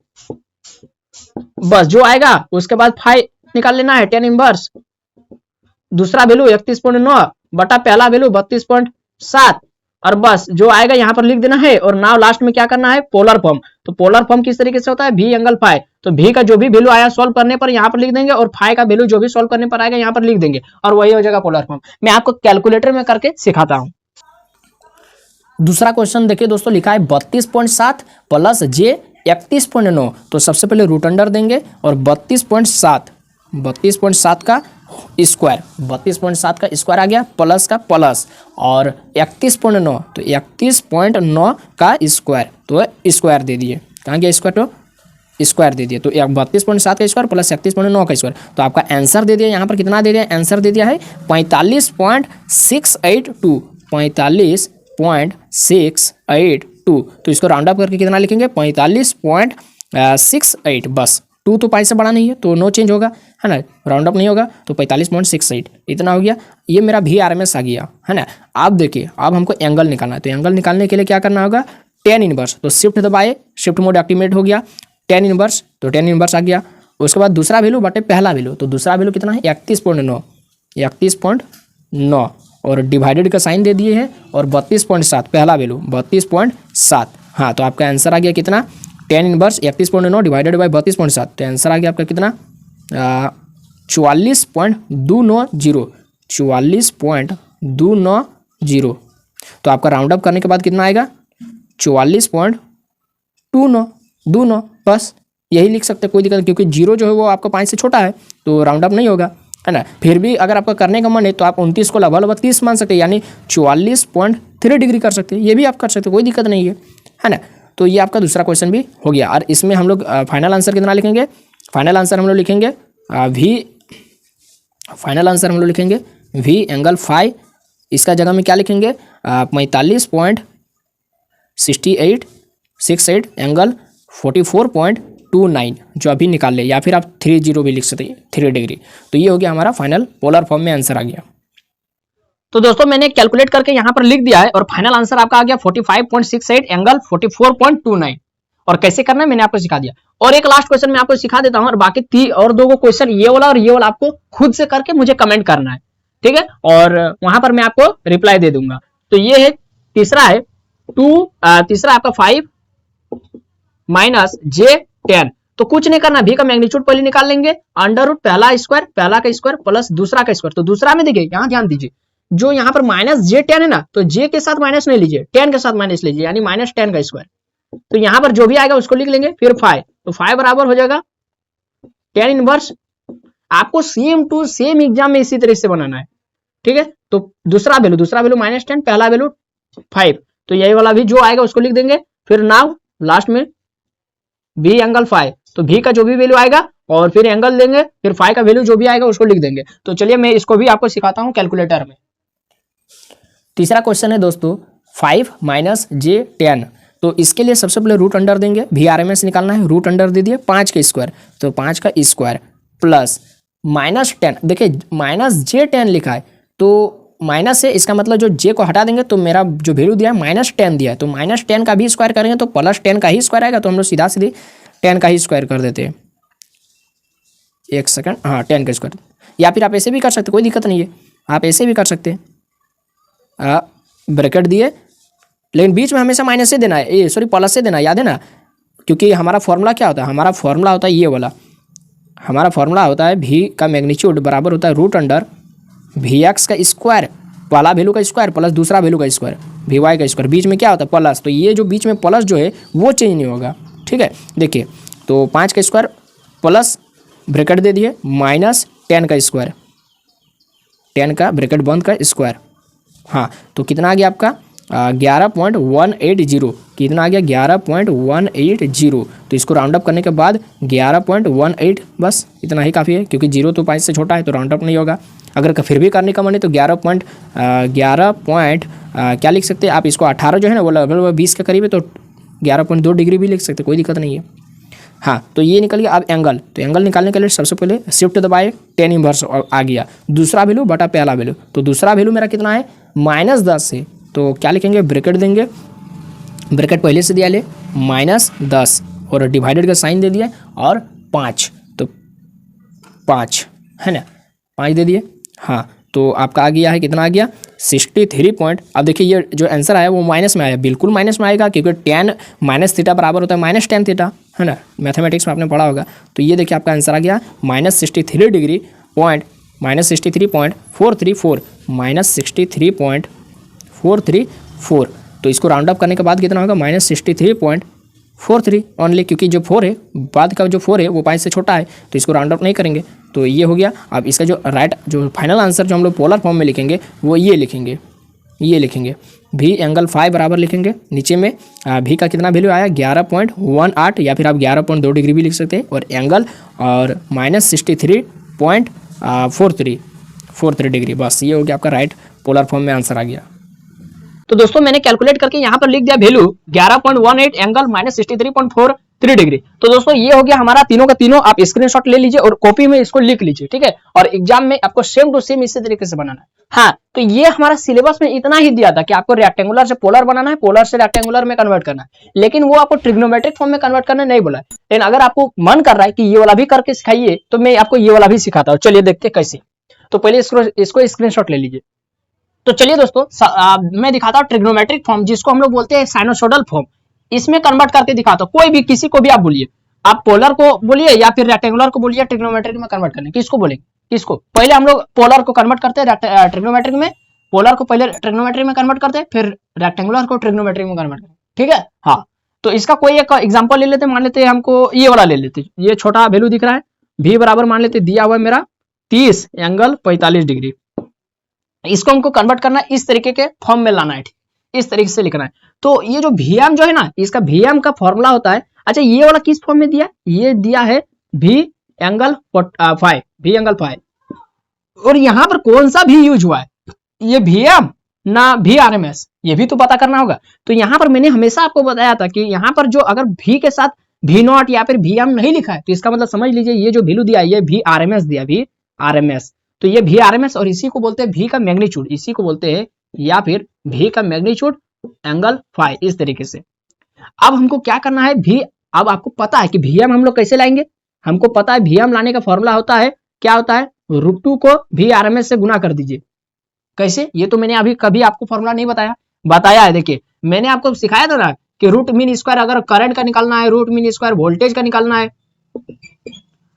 बस जो आएगा उसके बाद 5 निकाल लेना है, टेन इनवर्स दूसरा वैल्यू 31.9 बटा पहला वैल्यू 32.7 और बस जो आएगा यहाँ पर लिख देना है। और नाउ लास्ट में क्या करना है, पोलर फॉर्म। तो पोलर फॉर्म किस तरीके से होता है, v एंगल फाई। तो v का जो भी वैल्यू आया सॉल्व करने पर यहाँ पर लिख देंगे और फाई का वैल्यू जो भी सॉल्व करने पर आएगा यहाँ पर लिख देंगे और वही हो जाएगा पोलर फॉर्म। मैं आपको कैलकुलेटर में करके सिखाता हूँ। दूसरा क्वेश्चन देखिए दोस्तों, लिखा है 32.7 प्लस j 31.9। तो सबसे पहले रूट अंडर देंगे और 32.7 का स्क्वायर, 32.7 का स्क्वायर आ गया प्लस का प्लस और 31.9 तो 31.9 का स्क्वायर, तो स्क्वायर दे दिए। कहाँ गया स्क्वायर, तो स्क्वायर दे दिए। तो 32.7 का स्क्वायर प्लस 31.9 का स्क्वायर। तो आपका आंसर दे दिया यहाँ पर, कितना दे दिया, आंसर दे दिया है 45.682, 45.682। तो इसको राउंड अप करके कितना लिखेंगे, 45.68। बस 2 तो पाई से बड़ा नहीं है तो नो चेंज होगा, है ना, राउंड अप नहीं होगा। तो 45.68 इतना हो गया। ये मेरा VRMS आ गया, है ना। आप देखिए, अब हमको एंगल निकालना है। तो एंगल निकालने के लिए क्या करना होगा, tan इनवर्स। तो शिफ्ट दबाए, शिफ्ट मोड एक्टिवेट हो गया, tan इनवर्स। तो tan इनवर्स आ गया। उसके बाद दूसरा वैल्यू बटे पहला वैल्यू। तो दूसरा वैल्यू कितना है, 31.9 और डिवाइडेड का साइन दे दिए हैं और 32.7 पहला वैल्यू 32.7। हाँ, तो आपका आंसर आ गया कितना, tan इनवर्स 31.9 डिवाइडेड बाई 32.7। तो आंसर आ गया आपका कितना, 44.290, 44.290। तो आपका राउंड अप करने के बाद कितना आएगा, 44.29 बस यही लिख सकते हैं, कोई दिक्कत नहीं, क्योंकि जीरो जो है वो आपका 5 से छोटा है तो राउंड अप नहीं होगा, है ना। फिर भी अगर आपका करने का मन है तो आप 29 को लगभग 30 मान सकते हैं, यानी 44.3 डिग्री कर सकते हैं। ये भी आप कर सकते हैं, कोई दिक्कत नहीं है ना। तो ये आपका दूसरा क्वेश्चन भी हो गया। और इसमें हम लोग फाइनल आंसर कितना लिखेंगे, फाइनल आंसर हम लोग लिखेंगे V एंगल फाई। इसका जगह में क्या लिखेंगे, 45.68 एंगल 44.29 जो अभी निकाल ले, या फिर आप 30 भी लिख सकते हैं, 3 डिग्री। तो ये हो गया हमारा फाइनल पोलर फॉर्म में आंसर आ गया। तो दोस्तों मैंने कैलकुलेट करके यहाँ पर लिख दिया है और फाइनल आंसर आपका आ गया 45.68 एंगल 44.29। और कैसे करना है मैंने आपको सिखा दिया। और एक लास्ट क्वेश्चन मैं आपको सिखा देता हूँ और बाकी और 2 क्वेश्चन, ये वाला और ये वाला आपको खुद से करके मुझे कमेंट करना है, ठीक है, और वहां पर मैं आपको रिप्लाई दे दूंगा। तो ये है तीसरा है तीसरा आपका 5 माइनस j10। तो कुछ नहीं करना, v का मैग्नीट्यूड पहले निकाल लेंगे, अंडर रूट पहला का स्क्वायर प्लस दूसरा का स्क्वायर। तो दूसरा में देखिए, यहाँ ध्यान दीजिए, जो यहाँ पर माइनस j10 है ना, तो j के साथ माइनस नहीं लीजिए, 10 के साथ माइनस लीजिए, यानी माइनस 10 का स्क्वायर। तो यहाँ पर जो भी आएगा उसको लिख लेंगे, फिर 5। तो 5 बराबर हो जाएगा tan इनवर्स। आपको सेम टू सेम एग्जाम में इसी तरह से बनाना है, ठीक है। तो दूसरा वैल्यू माइनस 10, पहला वैल्यू 5। तो यही वाला भी जो आएगा उसको लिख देंगे। फिर नाउ लास्ट में v एंगल फाई। तो v का जो भी वैल्यू आएगा और फिर एंगल देंगे, फिर फाई का वैल्यू जो भी आएगा उसको लिख देंगे। तो चलिए मैं इसको भी आपको सिखाता हूं कैलकुलेटर में। तीसरा क्वेश्चन है दोस्तों 5 माइनस j10। तो इसके लिए सबसे पहले रूट अंडर देंगे, VRMS निकालना है। रूट अंडर दे दिए 5 का स्क्वायर, तो 5 का स्क्वायर प्लस माइनस 10। देखिए माइनस j10 लिखा है, तो माइनस है, इसका मतलब जो j को हटा देंगे तो मेरा जो वैल्यू दिया है माइनस 10 दिया है। तो माइनस 10 का भी स्क्वायर करेंगे तो प्लस 10 का ही स्क्वायर आएगा। तो हम लोग सीधा 10 का ही स्क्वायर कर देते हैं। एक सेकंड, हाँ 10 का स्क्वायर। या फिर आप ऐसे भी कर सकते, कोई दिक्कत नहीं है, आप ऐसे भी कर सकते हैं, ब्रैकेट दिए, लेकिन बीच में हमेशा माइनस से देना है, सॉरी प्लस से देना है, याद है ना। क्योंकि हमारा फॉर्मूला क्या होता है, हमारा फॉर्मूला होता है ये वाला, हमारा फॉर्मूला होता है v का मैग्नीट्यूड बराबर होता है रूट अंडर vx का स्क्वायर, पहला वैल्यू का स्क्वायर प्लस दूसरा वैल्यू का स्क्वायर, vy का स्क्वायर। बीच में क्या होता है, प्लस। तो ये जो बीच में प्लस जो है वो चेंज नहीं होगा, ठीक है। देखिए, तो 5 का स्क्वायर प्लस ब्रैकेट दे दिए माइनस 10 का स्क्वायर, 10 का ब्रैकेट बंद का स्क्वायर। हाँ, तो कितना आ गया आपका 11.180। कितना आ गया 11.180। तो इसको राउंड अप करने के बाद 11.18, बस इतना ही काफ़ी है, क्योंकि 0 तो 5 से छोटा है तो राउंड अप नहीं होगा। अगर फिर भी करने का मन है तो 11 पॉइंट क्या लिख सकते हैं आप, इसको 18 जो है ना वो लगभग 20 के करीब है, तो 11.2 डिग्री भी लिख सकते, कोई दिक्कत नहीं है। हाँ, तो ये निकल गया। अब एंगल, तो एंगल निकालने के लिए सबसे पहले शिफ्ट दबाए, tan इनवर्स आ गया, दूसरा वैल्यू बटा पहला वैल्यू। तो दूसरा वैल्यू मेरा कितना है -10 है, तो क्या लिखेंगे, ब्रैकेट देंगे, ब्रैकेट पहले से दिया ले -10 और डिवाइडेड का साइन दे दिया और 5, तो 5 है ना, 5 दे दिए। हाँ, तो आपका आ गया है, कितना आ गया 63 पॉइंट। अब देखिए ये जो आंसर आया वो माइनस में आया, बिल्कुल माइनस में आएगा क्योंकि tan माइनस थीटा बराबर होता है माइनस tan थीटा, है ना, मैथमेटिक्स में आपने पढ़ा होगा। तो ये देखिए आपका आंसर आ गया -63 डिग्री पॉइंट -63.434 -63.434। तो इसको राउंड अप करने के बाद कितना होगा -63.43 ओनली, क्योंकि जो 4 है बाद का जो 4 है वो 5 से छोटा है, तो इसको राउंड अप नहीं करेंगे। तो ये हो गया। अब इसका जो जो फाइनल आंसर जो हम लोग पोलर फॉर्म में लिखेंगे वो ये लिखेंगे भी एंगल फाई बराबर लिखेंगे। नीचे में भी का कितना वैल्यू आया 11.18 या फिर आप 11.2 डिग्री भी लिख सकते हैं, और एंगल और -63.43 डिग्री। बस ये हो गया आपका राइट पोलर फॉर्म में आंसर आ गया। तो दोस्तों मैंने कैलकुलेट करके यहाँ पर लिख दिया वैल्यू 11.18 एंगल -63.43 डिग्री। तो दोस्तों ये हो गया हमारा तीनों का तीनों। आप स्क्रीनशॉट ले लीजिए और कॉपी में इसको लिख लीजिए, ठीक है। और एग्जाम में आपको सेम टू सेम इसी तरीके से बनाना है। हाँ, तो ये हमारा सिलेबस में इतना ही दिया था कि आपको रेक्टेंगुलर से पोलर बनाना है, पोलर से रेक्टेंगुलर में कन्वर्ट करना है, लेकिन वो आपको ट्रिग्नोमेट्रिक फॉर्म में कन्वर्ट करना नहीं बोला है। लेकिन अगर आपको मन कर रहा है कि ये वाला भी करके सिखाइए तो मैं आपको ये वाला भी सिखाता हूँ। चलिए देखते कैसे। तो पहले इसको स्क्रीनशॉट ले लीजिए। तो चलिए दोस्तों मैं दिखाता हूँ ट्रिग्नोमेट्रिक फॉर्म, जिसको हम लोग बोलते हैं साइनोसोडल फॉर्म। इसमें कन्वर्ट करके दिखाता हूँ। कोई भी किसी को भी आप बोलिए, आप पोलर को बोलिए या फिर रेक्टेंगुलर को बोलिए, ट्रिग्नोमेट्रिक में कन्वर्ट करने किसको बोलेंगे, किसको। पहले हम लोग पोलर को कन्वर्ट करते हैं ट्रिग्नोमेट्रिक में, पोलर को पहले ट्रिग्नोमेट्रिक में कन्वर्ट करते हैं, फिर रेक्टेंगुलर को ट्रिग्नोमेट्रिक में कन्वर्ट करते हैं, ठीक है। हाँ, तो इसका कोई एक एग्जाम्पल ले लेते हैं। मान लेते हैं हमको ये वाला ले लेते हैं, ये छोटा वैल्यू दिख रहा है, भी बराबर मान लेते दिया हुआ है मेरा 30 एंगल 45 डिग्री। इसको हमको कन्वर्ट करना है, इस तरीके के फॉर्म में लाना है, इस तरीके से लिखना है। तो ये जो Vm जो है ना, इसका Vm का फॉर्मूला होता है। अच्छा, ये वाला किस फॉर्म में दिया, ये दिया है V एंगल 5, और यहां पर कौन सा भी यूज हुआ है, ये Vm ना VRMS, ये भी तो पता करना होगा। तो यहां पर मैंने हमेशा आपको बताया था कि यहां पर जो अगर V के साथ V0 या फिर Vm नहीं लिखा है तो इसका मतलब समझ लीजिए ये जो वैल्यू दिया है ये VRMS दिया, VRMS। तो ये VRMS, और इसी को बोलते हैं V का मैग्नीट्यूड, इसी को बोलते हैं, या फिर V का मैग्नीट्यूड एंगल फाई, इस तरीके से। अब हमको क्या करना है, V, अब आपको पता है कि Vm हम लोग कैसे लाएंगे। हमको पता है Vm लाने का फॉर्मूला होता है, क्या होता है, √2 को VRMS से गुना कर दीजिए। कैसे, ये तो मैंने अभी कभी आपको फॉर्मूला नहीं बताया है। देखिए मैंने आपको सिखाया था ना कि रूट मीन स्क्वायर अगर करंट का निकालना है, रूट मीन स्क्वायर वोल्टेज का निकालना है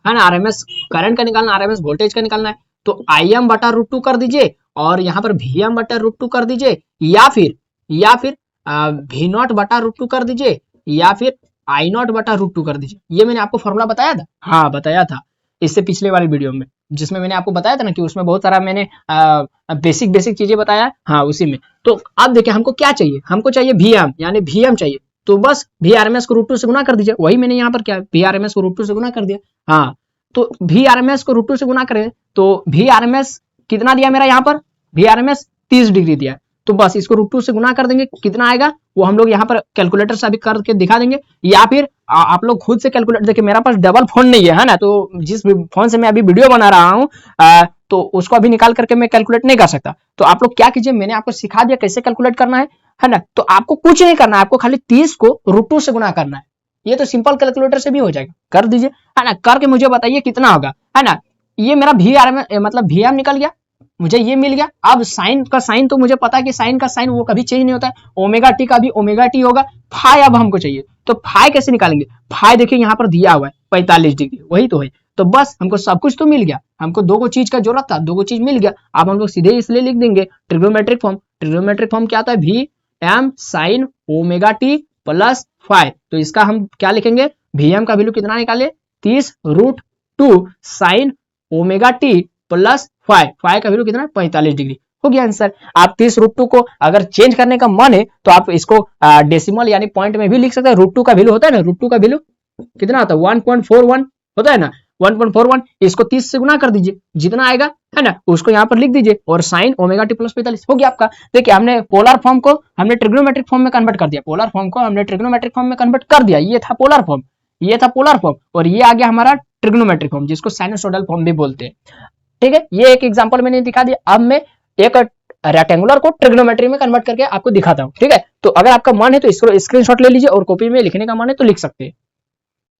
ना, RMS करंट का निकालना, RMS वोल्टेज का निकालना है, तो Im बटा √2 कर दीजिए और यहाँ पर Vm बटा √2 कर दीजिए, या फिर V0 बटा √2 कर दीजिए, या फिर I0 बटा √2 कर दीजिए। ये मैंने आपको फॉर्मूला बताया था, हाँ बताया था इससे पिछले वाले वीडियो में, जिसमें मैंने आपको बताया था ना कि उसमें बहुत सारा मैंने बेसिक चीजें बताया, हाँ उसी में। तो अब देखिए हमको क्या चाहिए, हमको चाहिए Vm, यानी Vm चाहिए, तो बस VRMS को √2 से गुना कर दीजिए। वही मैंने यहाँ पर क्या VRMS को √2 से गुना कर दिया। हाँ, तो VRMS को √2 से गुना करें तो VRMS कितना दिया मेरा, यहाँ पर VRMS 30 डिग्री दिया, तो बस इसको √2 से गुना कर देंगे, कितना आएगा वो हम लोग यहाँ पर कैलकुलेटर से अभी करके दिखा देंगे, या फिर आप लोग खुद से कैलकुलेटर। देखिए मेरा पास डबल फोन नहीं है ना, तो जिस फोन से मैं अभी वीडियो बना रहा हूँ तो उसको अभी निकाल करके मैं कैलकुलेट नहीं कर सकता। तो आप लोग क्या कीजिए, मैंने आपको सिखा दिया कैसे कैलकुलेट करना है ना। तो आपको कुछ नहीं करना है, आपको खाली 30 को √2 से गुना करना है। ये तो सिंपल कैलकुलेटर से भी हो जाएगा, कर दीजिए, है ना। करके मुझे बताइए कितना होगा, है ना। ये मेरा VRMS मतलब Vm निकल गया, मुझे ये मिल गया। अब साइन का साइन तो मुझे पता है कि साइन का साइन वो कभी चेंज नहीं होता है, ओमेगा टी का भी ओमेगा टी होगा। फाई अब हमको चाहिए, तो फाई कैसे निकालेंगे, फाई देखिए यहाँ पर दिया हुआ है 45 डिग्री, वही तो है। तो बस हमको सब कुछ तो मिल गया, हमको दो चीज का जरूरत था, दो चीज मिल गया। अब हम लोग सीधे इसलिए लिख देंगे ट्रिग्नोमेट्रिक फॉर्म। ट्रिग्नोमेट्रिक फॉर्म क्या होता है, Vm sine omega T plus phi. तो इसका हम क्या लिखेंगे, Vm का वैल्यू कितना निकाले 30 √2 sine omega T plus phi, phi का वैल्यू कितना 45 डिग्री। हो गया आंसर। आप 30 √2 को अगर चेंज करने का मन है तो आप इसको डेसिमल यानी पॉइंट में भी लिख सकते हैं। √2 का वैल्यू होता है ना, √2 का वैल्यू कितना होता है 1.41 होता है ना, 1.41। इसको 30 से गुना कर दीजिए, जितना आएगा है ना उसको यहाँ पर लिख दीजिए, और साइन ओमेगा टी प्लस 45 हो गया आपका। देखिए हमने पोलर फॉर्म को हमने ट्रिग्नोमेट्रिक फॉर्म में कन्वर्ट कर दिया, पोलर फॉर्म को हमने ट्रिग्नोमेट्रिक फॉर्म में कन्वर्ट कर दिया। ये था पोलर फॉर्म, ये था पोलर फॉर्म, और ये आ गया हमारा ट्रिग्नोमेट्रिक फॉर्म, जिसको साइनोसोडल फॉर्म भी बोलते हैं। ठीक है, ये एक एग्जांपल मैंने दिखा दिया। अब मैं एक रेक्टेंगुलर को ट्रिग्नोमेट्री में कन्वर्ट करके आपको दिखाता हूँ। ठीक है, तो अगर आपका मन है तो इसको स्क्रीनशॉट ले लीजिए, और कॉपी में लिखने का मन है तो लिख सकते हैं।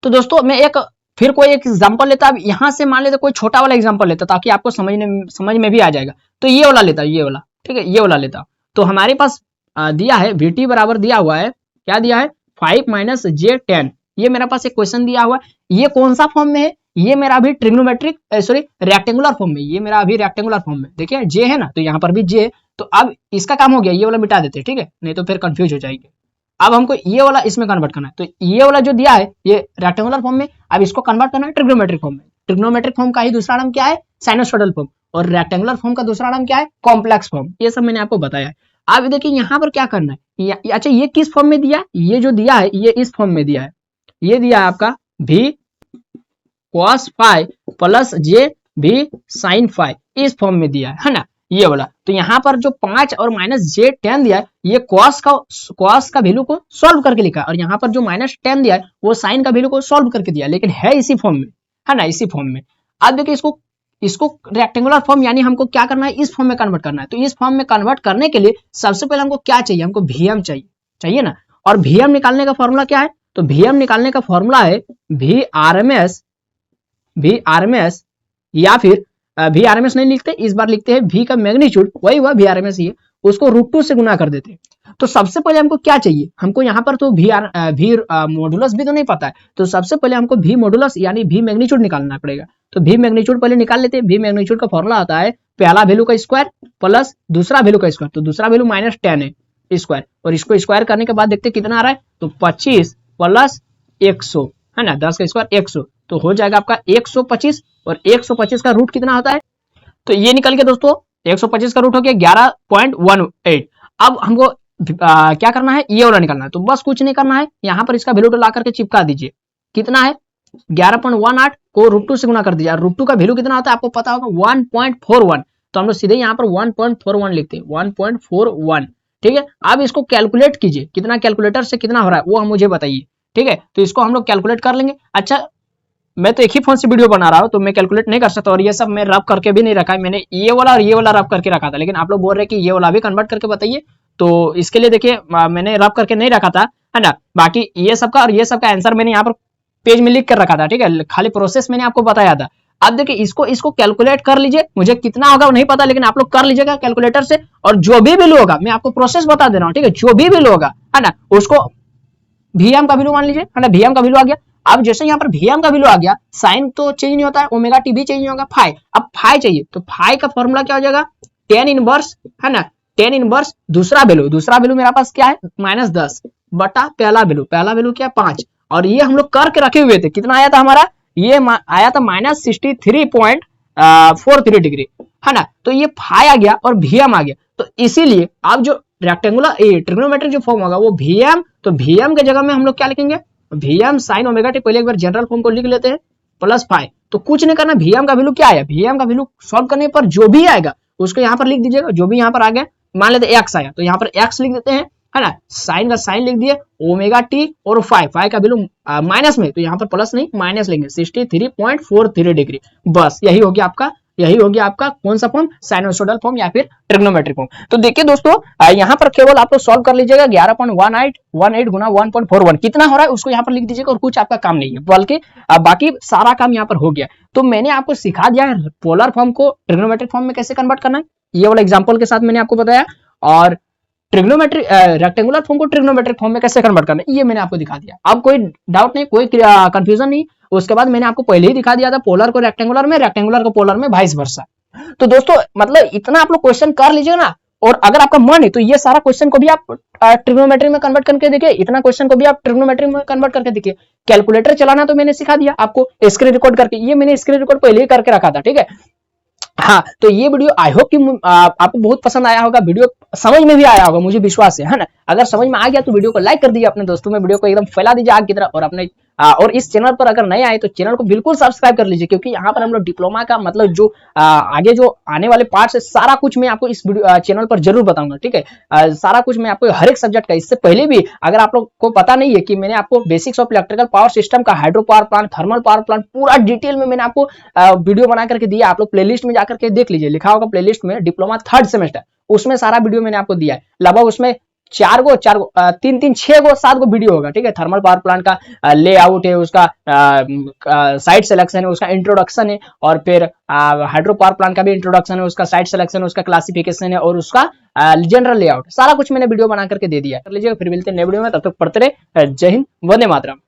तो दोस्तों मैं एक फिर कोई एक एग्जांपल लेता, अब यहाँ से मान लेते कोई छोटा वाला एग्जांपल लेता ताकि आपको समझ में भी आ जाएगा। तो ये वाला लेता, ये वाला, ठीक है, ये वाला लेता। तो हमारे पास दिया है VT बराबर दिया हुआ है, क्या दिया है 5 - j10। ये मेरे पास एक क्वेश्चन दिया हुआ है। ये कौन सा फॉर्म में है, ये मेरा अभी ट्रिग्नोमेट्रिक सॉरी रेक्टेंगुलर फॉर्म में, ये मेरा अभी रेक्टेंगुलर फॉर्म में, देखिए j है ना, तो यहाँ पर भी j है। तो अब इसका काम हो गया, ये वाला मिटा देते हैं, ठीक है, नहीं तो फिर कंफ्यूज हो जाएंगे। अब हमको ये वाला इसमें कन्वर्ट करना है, तो ये वाला जो दिया है ये रेक्टेंगुलर फॉर्म में, अब इसको कन्वर्ट करना है ट्रिग्नोमेट्रिक फॉर्म में। ट्रिग्नोमेट्रिक फॉर्म का ही दूसरा नाम क्या है, साइनोसोइडल फॉर्म, और रेक्टेंगुलर फॉर्म का दूसरा नाम क्या है, कॉम्प्लेक्स फॉर्म। ये सब मैंने आपको बताया है। अब देखिए यहाँ पर क्या करना है, अच्छा ये किस फॉर्म में दिया, ये जो दिया है ये इस फॉर्म में दिया है, ये दिया है आपका v cos phi plus j v sin phi, इस फॉर्म में दिया है ना, ये वाला। तो यहाँ पर जो 5 और -j10 दिया है, ये cos का वैल्यू को सॉल्व करके लिखा है, और यहाँ पर जो -10 दिया है वो sin का वैल्यू को सॉल्व करके दिया है, लेकिन है इसी फॉर्म में, है ना, इसी फॉर्म में। अब देखिए इसको रेक्टेंगुलर फॉर्म यानी हमको क्या करना है, इस फॉर्म में कन्वर्ट करना है। तो इस फॉर्म में कन्वर्ट करने के लिए सबसे पहले हमको क्या चाहिए, हमको Vm चाहिए ना, और Vm निकालने का फॉर्मूला क्या है, तो Vm निकालने का फॉर्मूला है Vrms, या फिर Vrms नहीं लिखते, इस बार लिखते हैं V का मैग्नीट्यूड, वही हुआ Vrms ही है, उसको √2 से गुना कर देते हैं। तो सबसे पहले हमको क्या चाहिए, हमको यहाँ पर तो V मॉडुलस भी तो नहीं पता है, तो सबसे पहले हमको V मॉडुलस यानी V मैग्नीट्यूड निकालना पड़ेगा। तो V मैग्नीट्यूड पहले निकाल लेते हैं। V मैग्नीट्यूड का फॉर्मूला आता है पहला वैल्यू का स्क्वायर प्लस दूसरा वैल्यू का स्क्वायर, तो दूसरा वैल्यू -10 है स्क्वायर, और इसको स्क्वायर करने के बाद देखते हैं कितना आ रहा है, तो 25 प्लस 100 है ना, 10 का स्क्वायर 100, तो हो जाएगा आपका 125, और 125 का रूट कितना होता है, तो ये निकल के दोस्तों 125 का रूट हो गया 11.18। अब हमको क्या करना है, ये वाला निकालना है। तो बस कुछ नहीं करना है, यहाँ पर इसका वैल्यू ला करके चिपका दीजिए, कितना है 11.18 को √2 से गुना कर दीजिए। √2 का वैल्यू कितना होता है आपको पता होगा 1.41, तो हम लोग सीधे यहाँ पर 1.41 लिखते हैं, 1.41, ठीक है। अब इसको कैलकुलेट कीजिए, कितना कैलकुलेटर से कितना हो रहा है वो हम मुझे बताइए, ठीक है। तो इसको हम लोग कैलकुलेट कर लेंगे। अच्छा मैं तो एक ही फोन से वीडियो बना रहा हूँ, तो मैं कैलकुलेट नहीं कर सकता, और ये सब मैं रब करके भी नहीं रखा है, मैंने ये वाला और ये वाला रब करके रखा था, लेकिन आप लोग बोल रहे हैं कि ये वाला भी कन्वर्ट करके बताइए, तो इसके लिए देखिए मैंने रब करके नहीं रखा था, है ना। बाकी ये सब का और ये सब का आंसर मैंने यहाँ पर पेज में लिख कर रखा था, ठीक है, खाली प्रोसेस मैंने आपको बताया था। अब देखिए इसको कैलकुलेट कर लीजिए, मुझे कितना होगा वो नहीं पता, लेकिन आप लोग कर लीजिएगा कैलकुलेटर से, और जो भी वैल्यू होगा मैं आपको प्रोसेस बता दे रहा हूँ, ठीक है, जो भी वैल्यू होगा, है ना, उसको Vm का वैल्यू मान लीजिए, है ना, Vm का वैल्यू आ गया। अब जैसे यहाँ पर Vm का वैल्यू आ गया, साइन तो चेंज नहीं होता है, ओमेगा टी भी चेंज नहीं होगा, फाई, अब फाई चाहिए, तो फाई का फॉर्मूला क्या हो जाएगा, tan इनवर्स, है ना, tan इनवर्स दूसरा वैल्यू मेरा पास क्या है -10 बटा पहला वैल्यू क्या 5, और ये हम लोग करके रखे हुए थे, कितना आया था हमारा, ये आया था -63.43 डिग्री, है ना। तो ये फाई आ गया और Vm आ गया, तो इसीलिए अब जो रेक्टेंगुलर ट्रिग्नोमेट्रिक जो फॉर्म होगा वो Vm, तो Vm के जगह में हम लोग क्या लिखेंगे, Vm sin ओमेगा टी, पहले एक बार जनरल फॉर्म को लिख लेते हैं, प्लस फाई, तो कुछ नहीं करना, Vm का वैल्यू क्या आया, Vm का वैल्यू सॉल्व करने पर जो भी आएगा उसको यहाँ पर लिख दीजिएगा, जो भी यहाँ पर आ गया, मान लेते x आया तो यहाँ पर x लिख देते हैं, है ना, साइन का साइन लिख दिए, ओमेगा टी और फाई का वैल्यू माइनस में, तो यहाँ पर प्लस नहीं माइनस लेंगे, 63.43 डिग्री, बस यही हो गया आपका कौन सा फॉर्म, साइनोसोइडल फॉर्म या फिर ट्रिग्नोमेट्रिक फॉर्म। तो देखिए दोस्तों यहाँ पर केवल आप लोग सॉल्व कर लीजिएगा, 11.18 गुना 1.41 कितना हो रहा है उसको यहाँ पर लिख दीजिएगा, और कुछ आपका काम नहीं है, बल्कि बाकी सारा काम यहाँ पर हो गया। तो मैंने आपको सिखा दिया है पोलर फॉर्म को ट्रिग्नोमेट्रिक फॉर्म में कैसे कन्वर्ट करना है, ये वाला एग्जाम्पल के साथ मैंने आपको बताया, और ट्रिग्नोमेट्रिक रेक्टेंगुलर फॉर्म को ट्रिग्नोमेट्रिक फॉर्म में कैसे कन्वर्ट करना है ये मैंने आपको दिखा दिया। अब कोई डाउट नहीं, कोई कंफ्यूजन नहीं। उसके बाद मैंने आपको पहले ही दिखा दिया था पोलर को रेक्टेंगुलर में, रेक्टेंगुलर को पोलर में, वाइस वर्सा। तो दोस्तों मतलब इतना आप लोग क्वेश्चन कर लीजिए ना, और अगर आपका मन है तो ये सारा क्वेश्चन को भी आप ट्रिग्नोमेट्री में कन्वर्ट करके देखिए, इतना क्वेश्चन को भी आप ट्रिग्नोमेट्री में कन्वर्ट करके देखिए। कैलकुलेटर चलाना तो मैंने सिखा दिया आपको स्क्रीन रिकॉर्ड करके, ये मैंने स्क्रीन रिकॉर्ड पहले ही करके रखा था, ठीक है। हाँ, तो ये वीडियो आई होप कि आपको बहुत पसंद आया होगा, वीडियो समझ में भी आया होगा, मुझे विश्वास है ना। अगर समझ में आ गया तो वीडियो को लाइक कर दीजिए, अपने दोस्तों में वीडियो को एकदम फैला दीजिए आग की तरह, और अपने और इस चैनल पर अगर नए आए तो चैनल को बिल्कुल सब्सक्राइब कर लीजिए, क्योंकि यहाँ पर हम लोग डिप्लोमा का मतलब जो आगे जो आने वाले पार्ट है सारा कुछ मैं आपको इस चैनल पर जरूर बताऊंगा, ठीक है। सारा कुछ मैं आपको हर एक सब्जेक्ट का, इससे पहले भी अगर आप लोग को पता नहीं है कि मैंने आपको basics of electrical power system का, hydro power plant, thermal power plant पूरा डिटेल में मैंने आपको वीडियो बना करके दिया, आप लोग प्लेलिस्ट में जाकर के देख लीजिए, लिखा होगा प्लेलिस्ट में डिप्लोमा 3rd सेमेस्टर, उसमें सारा वीडियो मैंने आपको दिया है। लगभग उसमें चार गो 6 गो 7 गो वीडियो होगा, ठीक है। थर्मल पावर प्लांट का लेआउट है, उसका साइट सिलेक्शन है, उसका इंट्रोडक्शन है, और फिर हाइड्रो पावर प्लांट का भी इंट्रोडक्शन है, उसका साइट सिलेक्शन है, उसका क्लासिफिकेशन है, और उसका जनरल लेआउट, सारा कुछ मैंने वीडियो बना करके दे दिया। कर लीजिएगा, फिर मिलते हैं नए वीडियो में, तब तक पढ़ते रहे। जय हिंद, वंदे मातरम।